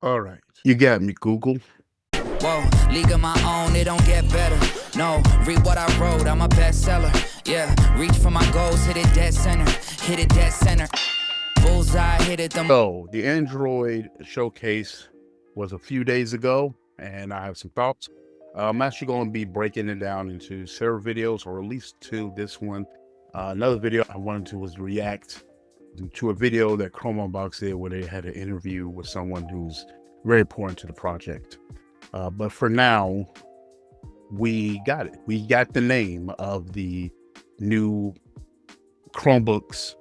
All right. You got me, Google. Whoa, league of my own, it don't get better. No, read what I wrote, I'm a bestseller. Yeah, reach for my goals, hit it dead center. Hit it dead center. Bullseye, hit it the. So the Android showcase was a few days ago, and I have some thoughts. I'm actually going to be breaking it down into several videos, or at least two. This one, another video I wanted to was react to a video that Chrome Unbox did where they had an interview with someone who's very important to the project. But for now, we got it. We got the name of the new Chromebooks.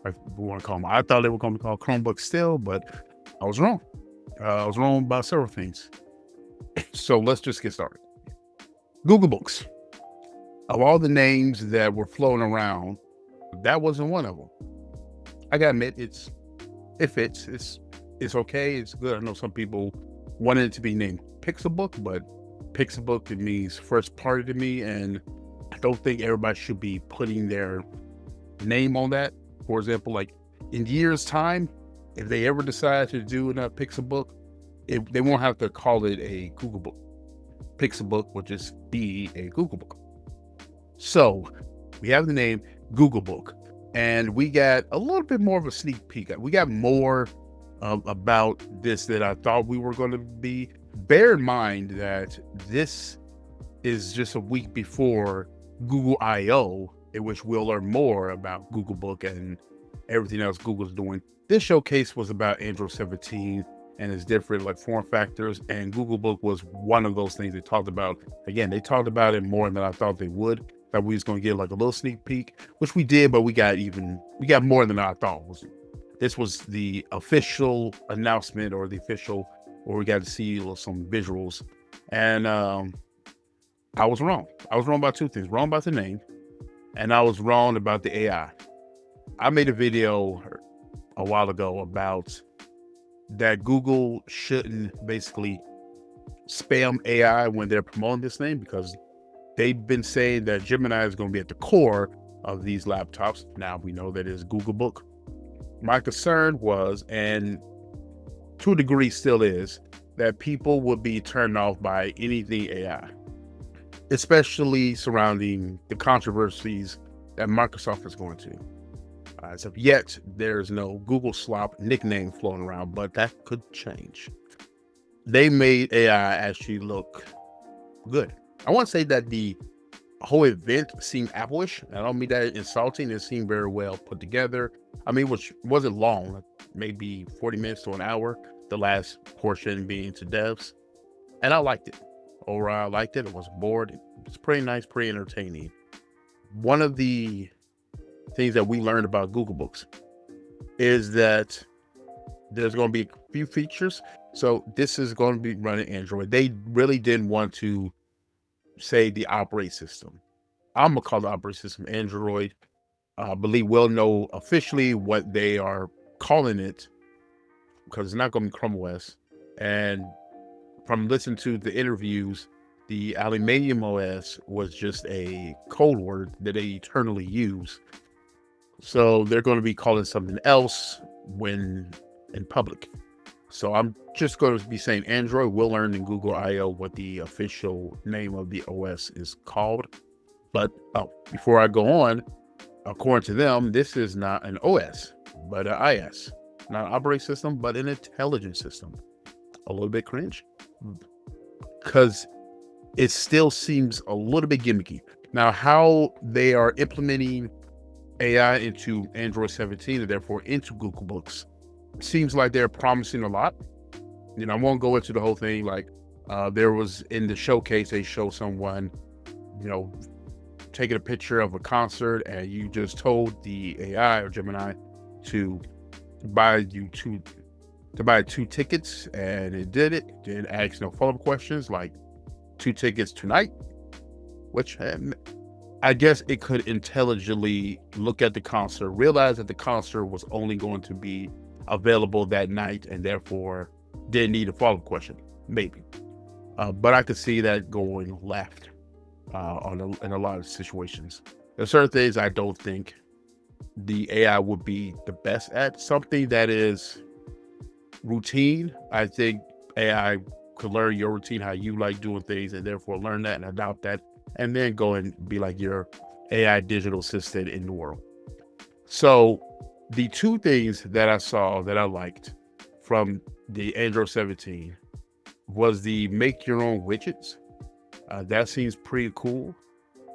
If we want to call them. I thought they were going to be called Chromebooks still, but I was wrong. I was wrong about several things. So let's just get started. Googlebooks. Of all the names that were floating around, that wasn't one of them. I gotta admit, it fits. It's okay. It's good. I know some people wanted it to be named Pixelbook, but Pixelbook, it means first party to me, and I don't think everybody should be putting their name on that. For example, like in years' time, if they ever decide to do a Pixelbook, they won't have to call it a Googlebook. Pixelbook will just be a Googlebook. So we have the name Googlebook, and we got a little bit more of a sneak peek. We got more about this than I thought we were going to be. Bear in mind that this is just a week before Google I/O, in which we'll learn more about Googlebook and everything else Google's doing. This showcase was about Android 17 and its different like form factors, and Googlebook was one of those things they talked about. Again, they talked about it more than I thought they would. That we was going to get like a little sneak peek, which we did, but we got more than I thought. This was the official announcement, or the official, where we got to see some visuals. And I was wrong. I was wrong about two things. Wrong about the name, and I was wrong about the AI. I made a video a while ago about that Google shouldn't basically spam AI when they're promoting this name, because they've been saying that Gemini is going to be at the core of these laptops. Now we know that it's Googlebook. My concern was, and to a degree still is, that people would be turned off by anything AI, especially surrounding the controversies that Microsoft is going to. As of yet, there's no Google Slop nickname floating around, but that could change. They made AI actually look good. I want to say that the whole event seemed Apple-ish. I don't mean that insulting. It seemed very well put together. I mean, which wasn't long, maybe 40 minutes to an hour, the last portion being to devs. And I liked it. Overall, I liked it. I wasn't bored. It was pretty nice, pretty entertaining. One of the things that we learned about Googlebooks is that there's going to be a few features. So this is going to be running Android. They really didn't want to say the operating system. I'm gonna call the operating system Android. I believe we'll know officially what they are calling it, because it's not going to be Chrome OS. And from listening to the interviews, the Aluminium OS was just a code word that they eternally use. So they're going to be calling something else when in public. So I'm just going to be saying Android. We'll learn in Google I/O what the official name of the OS is called. But before I go on, according to them, this is not an OS, but an IS. Not an operating system, but an intelligence system. A little bit cringe, because it still seems a little bit gimmicky. Now, how they are implementing AI into Android 17 and therefore into Googlebooks seems like they're promising a lot. You know, I won't go into the whole thing. Like there was in the showcase, they show someone, you know, taking a picture of a concert, and you just told the AI or Gemini to buy two tickets, and it did it. Didn't ask no follow-up questions like 2 tickets tonight, which I guess it could intelligently look at the concert, realize that the concert was only going to be available that night, and therefore didn't need a follow-up question, maybe. But I could see that going left in a lot of situations. There's certain things I don't think the AI would be the best at. Something that is routine. I think AI could learn your routine, how you like doing things, and therefore learn that and adopt that, and then go and be like your AI digital assistant in the world. So the two things that I saw that I liked from the Android 17 was the make your own widgets. That seems pretty cool.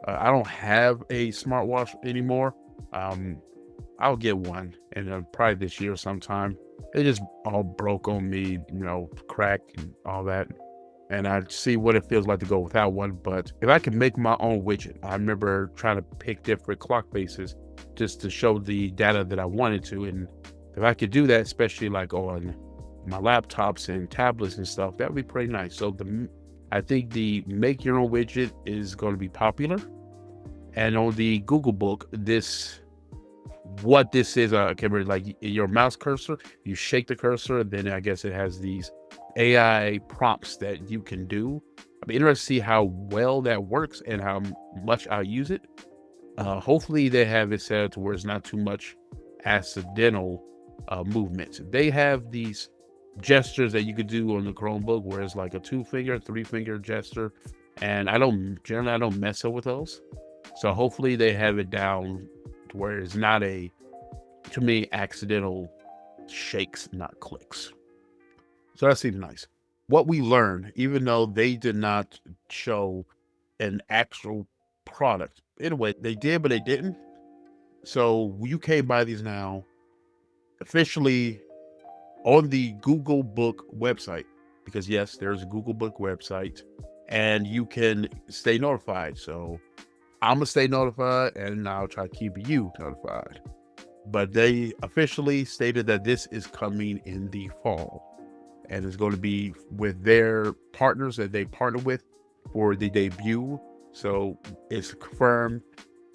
I don't have a smartwatch anymore. I'll get one, and probably this year sometime. It just all broke on me, cracked and all that. And I'd see what it feels like to go without one. But if I can make my own widget, I remember trying to pick different clock faces just to show the data that I wanted to. And if I could do that, especially like on my laptops and tablets and stuff, that would be pretty nice. So I think the make your own widget is going to be popular. And on the Googlebook, what this is, I can't remember, like your mouse cursor, you shake the cursor, and then I guess it has these AI prompts that you can do. I'm interested to see how well that works and how much I use it. Hopefully they have it set to where it's not too much accidental movements. They have these gestures that you could do on the Chromebook where it's like a 2-finger, 3-finger gesture, and I don't mess up with those. So hopefully they have it down to where it's not too many accidental shakes, not clicks. So that seems nice. What we learned, even though they did not show an actual product, in a way they did, but they didn't. So you can buy these now officially on the Googlebook website, because yes, there's a Googlebook website and you can stay notified. So I'm gonna stay notified and I'll try to keep you notified. But they officially stated that this is coming in the fall, and it's going to be with their partners that they partner with for the debut. So it's confirmed.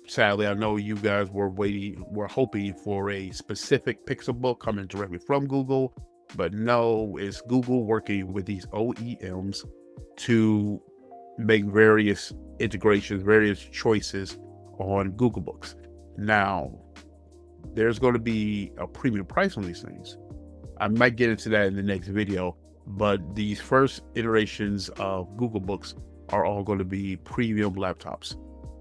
Sadly, I know you guys were hoping for a specific Pixelbook coming directly from Google, but no, it's Google working with these OEMs to make various integrations, various choices on Googlebooks. Now, there's going to be a premium price on these things. I might get into that in the next video, but these first iterations of Googlebooks are all going to be premium laptops.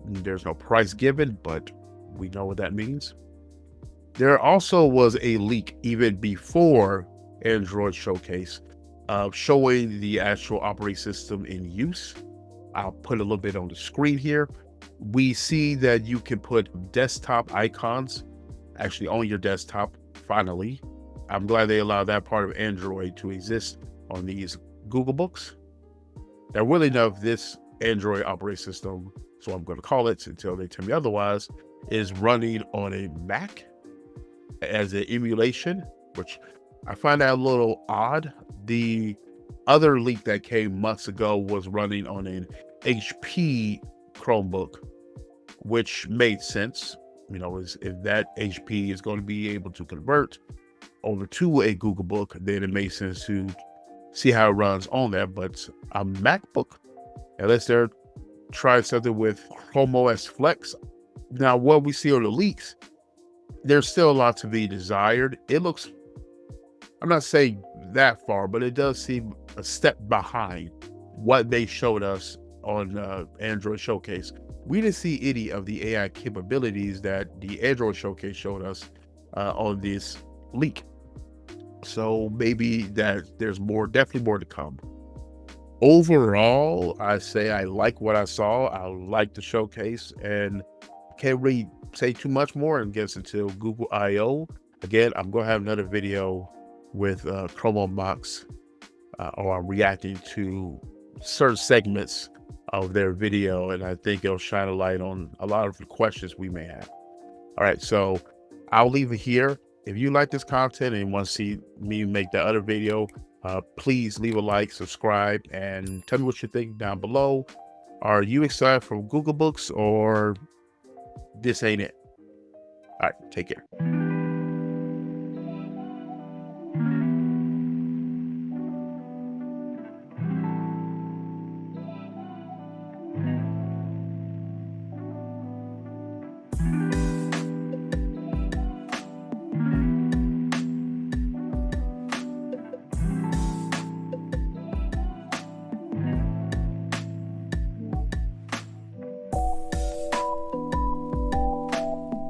There's no price given, but we know what that means. There also was a leak even before Android Showcase showing the actual operating system in use. I'll put a little bit on the screen here. We see that you can put desktop icons actually on your desktop, finally. I'm glad they allow that part of Android to exist on these Googlebooks. Now, really enough, this Android operating system, so I'm going to call it until they tell me otherwise, is running on a Mac as an emulation, which I find that a little odd. The other leak that came months ago was running on an HP Chromebook, which made sense. If that HP is going to be able to convert over to a Googlebook, then it makes sense to see how it runs on that. But a MacBook, unless they're trying something with Chrome OS Flex. Now, what we see on the leaks, there's still a lot to be desired. It looks, I'm not saying that far, but it does seem a step behind what they showed us on Android Showcase. We didn't see any of the AI capabilities that the Android Showcase showed us on this leak. So maybe that there's definitely more to come. Overall, I say I like what I saw. I like the showcase and can't really say too much more, I guess, until Google I/O. Again, I'm going to have another video with Chromebook or I'm reacting to certain segments of their video, and I think it'll shine a light on a lot of the questions we may have. All right, so I'll leave it here. If you like this content and want to see me make that other video, please leave a like, subscribe, and tell me what you think down below. Are you excited for Googlebooks, or this ain't it? All right, take care.